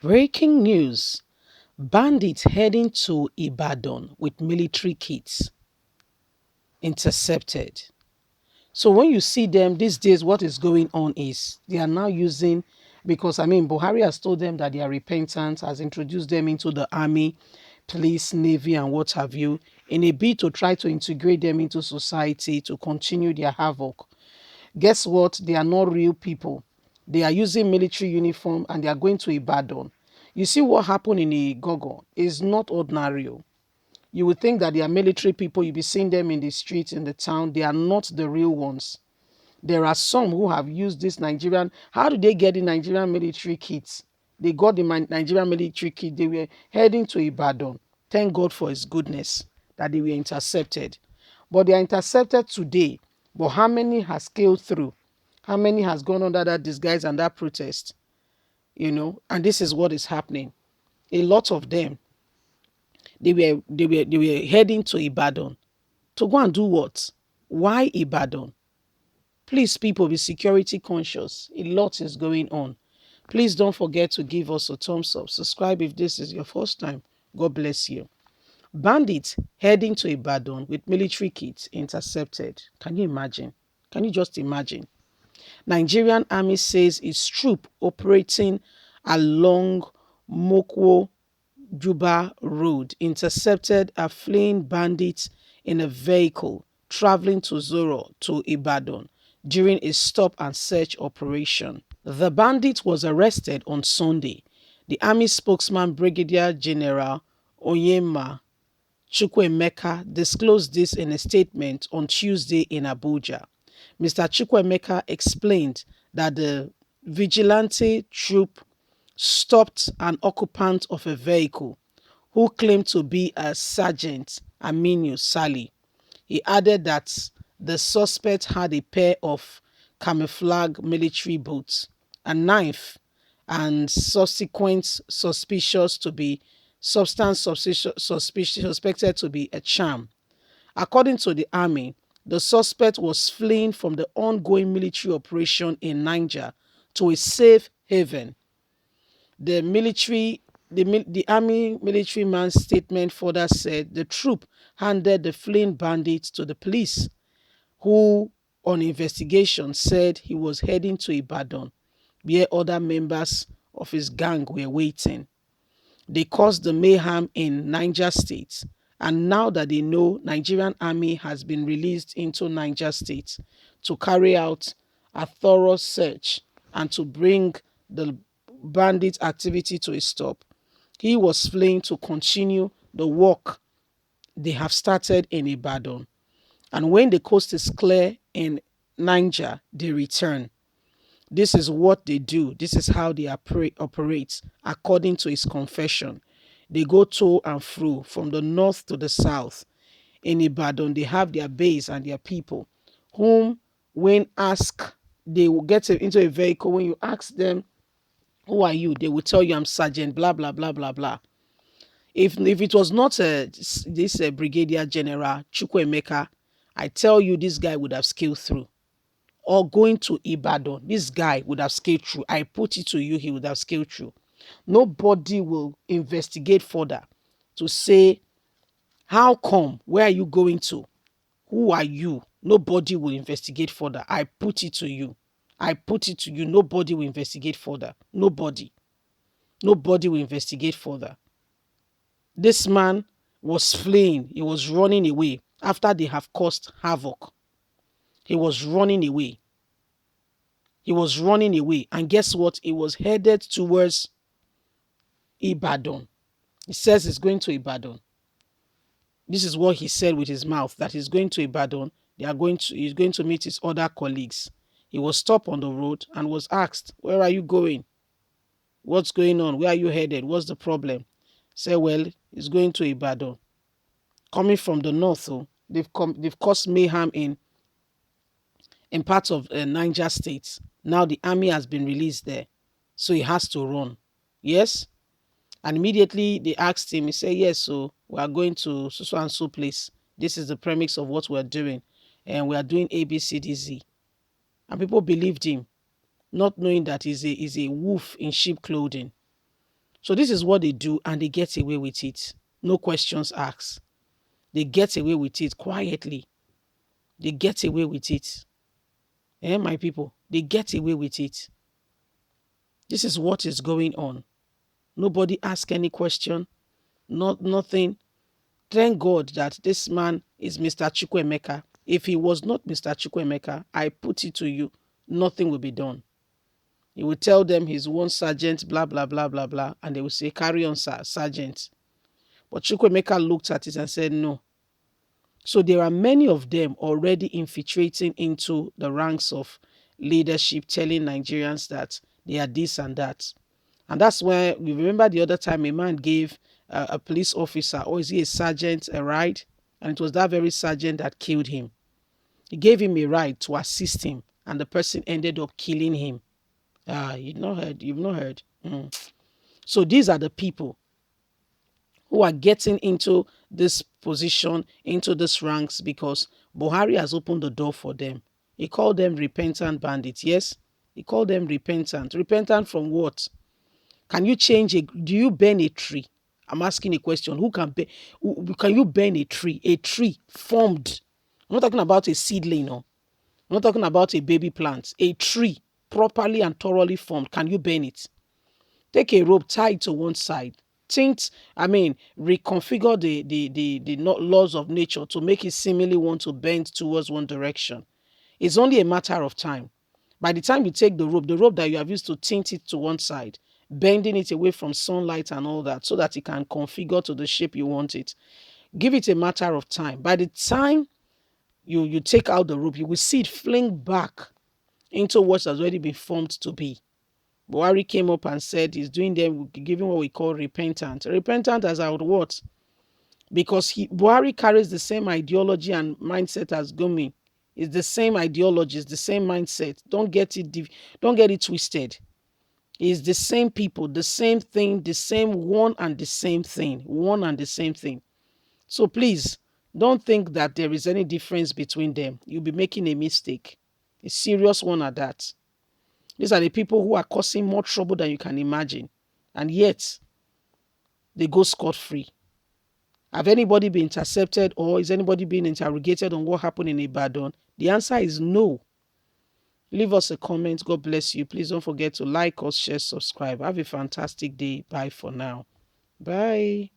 Breaking news. Bandits heading to Ibadan with military kits intercepted. So when you see them these days, what is going on is they are now using, because Buhari has told them that they are repentant, has introduced them into the army, police, navy, and what have you, in a bid to try to integrate them into society to continue their havoc. Guess what? They are not real people. They are using military uniform and they are going to Ibadan. You see what happened in Igogo is not ordinary. You would think that they are military people. You'll be seeing them in the streets, in the town. They are not the real ones. There are some who have used this Nigerian. How did they get the Nigerian military kits? They got the Nigerian military kit. They were heading to Ibadan. Thank God for his goodness that they were intercepted. But they are intercepted today. But how many has scaled through? How many has gone under that disguise and that protest? And this is what is happening. A lot of them, they were heading to Ibadan. To go and do what? Why Ibadan? Please, people, be security conscious. A lot is going on. Please don't forget to give us a thumbs up. Subscribe if this is your first time. God bless you. Bandits heading to Ibadan with military kits intercepted. Can you imagine? Can you just imagine? Nigerian army says its troop operating along Mokwo Juba Road intercepted a fleeing bandit in a vehicle traveling to Zoro to Ibadan during a stop and search operation. The bandit was arrested on Sunday. The army spokesman Brigadier General Onyema Chukwuemeka disclosed this in a statement on Tuesday in Abuja. Mr. Chukwuemeka explained that the vigilante troop stopped an occupant of a vehicle who claimed to be a Sergeant Aminu Sali. He added that the suspect had a pair of camouflage military boots, a knife, and subsequent suspected to be a charm. According to the army, the suspect was fleeing from the ongoing military operation in Niger to a safe haven. The army military man's statement further said the troop handed the fleeing bandit to the police, who, on investigation, said he was heading to Ibadan, where other members of his gang were waiting. They caused the mayhem in Niger State, and now that they know Nigerian army has been released into Niger State to carry out a thorough search and to bring the bandit activity to a stop, he was fleeing to continue the work they have started in Ibadan. And when the coast is clear in Niger, they return. This is what they do. This is how they operate, according to his confession. They go to and fro from the north to the south. In Ibadan, they have their base and their people, whom, when asked, they will get into a vehicle. When you ask them, who are you? They will tell you, I'm Sergeant, blah, blah, blah, blah, blah. If it was not this Brigadier General Chukwuemeka, I tell you, this guy would have scaled through. Or going to Ibadan, this guy would have scaled through. I put it to you, he would have scaled through. Nobody will investigate further to say, how come? Where are you going to? Who are you? Nobody will investigate further. I put it to you. I put it to you. Nobody will investigate further. Nobody. Nobody will investigate further. This man was fleeing. He was running away after they have caused havoc. He was running away. He was running away. And guess what? He was headed towards Ibadan. He says he's going to Ibadan. This is what he said with his mouth, that he's going to Ibadan. He's going to meet his other colleagues. He was stopped on the road and was asked, where are you going? What's going on? Where are you headed? What's the problem? Say, well, he's going to Ibadan. Coming from the north, so they've caused mayhem in parts of Niger State. Now the army has been released there, so he has to run. Yes, and immediately they asked him. He said, yes, so we are going to so and so place. This is the premise of what we're doing, and we are doing ABCDZ. And people believed him, not knowing that he's a wolf in sheep clothing. So this is what they do, and they get away with it. No questions asked. They get away with it quietly. They get away with it. My people, they get away with it. This is what is going on. Nobody asks any question. Nothing. Thank God that this man is Mr. Chukwuemeka. If he was not Mr. Chukwuemeka, I put it to you, nothing will be done. He will tell them he's one sergeant, blah, blah, blah, blah, blah, and they will say, carry on, sir, sergeant. But Chukwuemeka looked at it and said, no. So there are many of them already infiltrating into the ranks of leadership, telling Nigerians that they are this and that. And that's where we remember the other time a man gave a police officer, or is he a sergeant, a ride? And it was that very sergeant that killed him. He gave him a ride to assist him, and the person ended up killing him. You've not heard. So these are the people who are getting into this position, into these ranks, because Buhari has opened the door for them. He called them repentant bandits. Yes, he called them repentant. Repentant from what? Can you do you burn a tree? I'm asking a question. Can you burn a tree? A tree formed. I'm not talking about a seedling, no. I'm not talking about a baby plant. A tree properly and thoroughly formed. Can you burn it? Take a rope, tie it to one side. Reconfigure the laws of nature to make it seemingly want to bend towards one direction. It's only a matter of time. By the time you take the rope that you have used to tint it to one side, bending it away from sunlight and all that, so that it can configure to the shape you want it. Give it a matter of time. By the time you take out the rope, you will see it fling back into what has already been formed to be. Buhari came up and said he's giving what we call repentant. Repentant as out what? Because Buhari carries the same ideology and mindset as Gumi. It's the same ideology, it's the same mindset. Don't get it twisted. It's the same people, the same thing, the same one and the same thing. One and the same thing. So please, don't think that there is any difference between them. You'll be making a mistake. A serious one at that. These are the people who are causing more trouble than you can imagine. And yet, they go scot-free. Have anybody been intercepted, or is anybody being interrogated on what happened in Ibadan? The answer is no. Leave us a comment. God bless you. Please don't forget to like us, share, subscribe. Have a fantastic day. Bye for now. Bye.